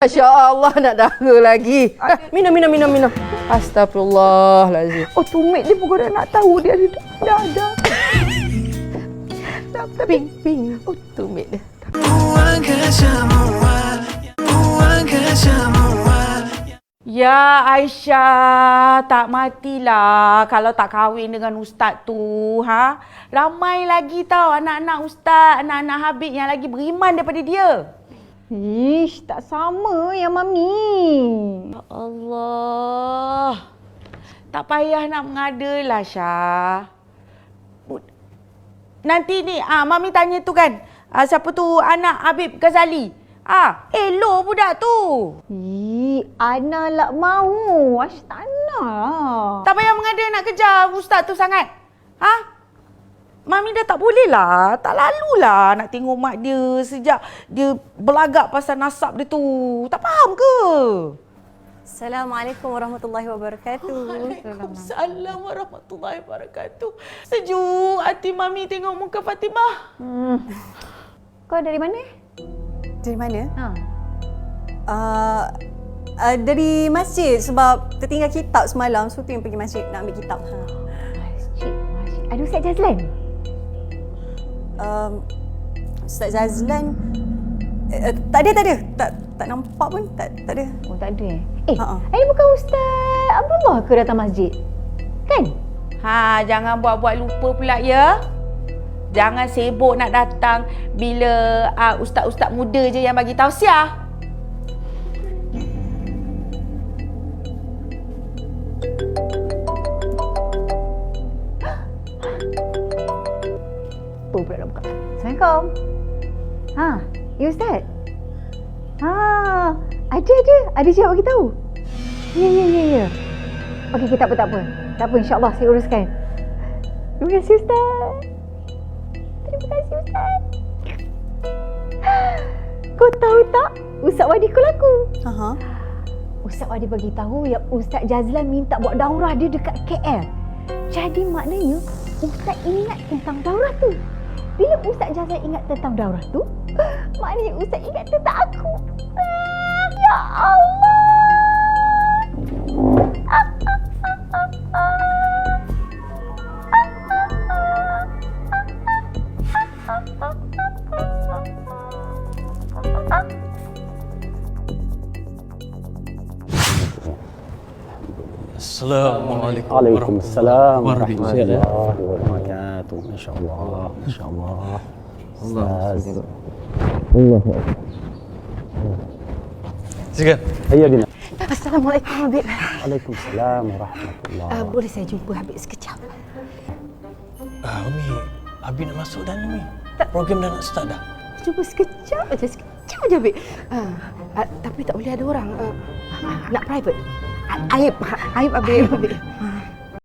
Masya Allah, nak dara lagi. Minum. Astagfirullahalazim. Oh, tumit dia pun nak tahu dia ada. Ping. Oh, tumit dia. Ya Aisyah, tak matilah kalau tak kahwin dengan ustaz tu, ha? Ramai lagi tau anak-anak ustaz, anak-anak Habib yang lagi beriman daripada dia. Ish, tak sama ya Mami. Ya Allah. Tak payah nak mengada lah Syah. Nanti ni, Mami tanya tu kan, siapa tu anak Habib Ghazali. Elok budak tu. Ana lah mahu. Aish tak nak. Tak payah mengada nak kejar ustaz tu sangat. Mami dah tak boleh lah. Tak lalulah nak tengok mak dia sejak dia belagak pasal nasab dia tu. Tak faham ke? Assalamualaikum warahmatullahi wabarakatuh. Waalaikumsalam warahmatullahi wabarakatuh. Sejuk hati Mami tengok muka Fatimah. Kau dari mana? Dari mana? Dari masjid sebab tertinggal kitab semalam. So tu yang pergi masjid nak ambil kitab. Masjid. Ada Ustaz Jazlan? Ustaz Zazlan tak ada. Tak nampak pun. Tak ada. Oh, tak ada ini bukan Ustaz Abdullah ke datang masjid? Kan? Jangan buat-buat lupa pula ya. Jangan sibuk nak datang bila ustaz-ustaz muda je yang bagi tausiah. Oh, pula dah buka. Assalamualaikum. Ya Ustaz? Ada siap bagi tahu? Ya. Okey, tak apa. Tak apa, insya-Allah saya uruskan. Terima kasih Ustaz. Kau tahu tak Ustaz Wadi call aku? Ustaz Wadi bagi tahu yang Ustaz Jazlan minta buat daurah dia dekat KL. Jadi maknanya Ustaz ingat tentang daurah tu. Bila Ustaz Jazlan ingat tentang daurah tu, maknanya Ustaz ingat tentang aku. Ya Allah. Assalamualaikum. Waalaikumsalam warahmatullahi wabarakatuh. Masya-Allah. Allah. Silakan. Ayo Dina. Assalamualaikum Habib. Waalaikumsalam warahmatullahi. Boleh saya jumpa Habib sekejap? Umi, Abi nak masuk dah ni. Program dah nak start dah. Jumpa sekejap aja Habib. Tapi tak boleh ada orang. Nak private. Aib Habib.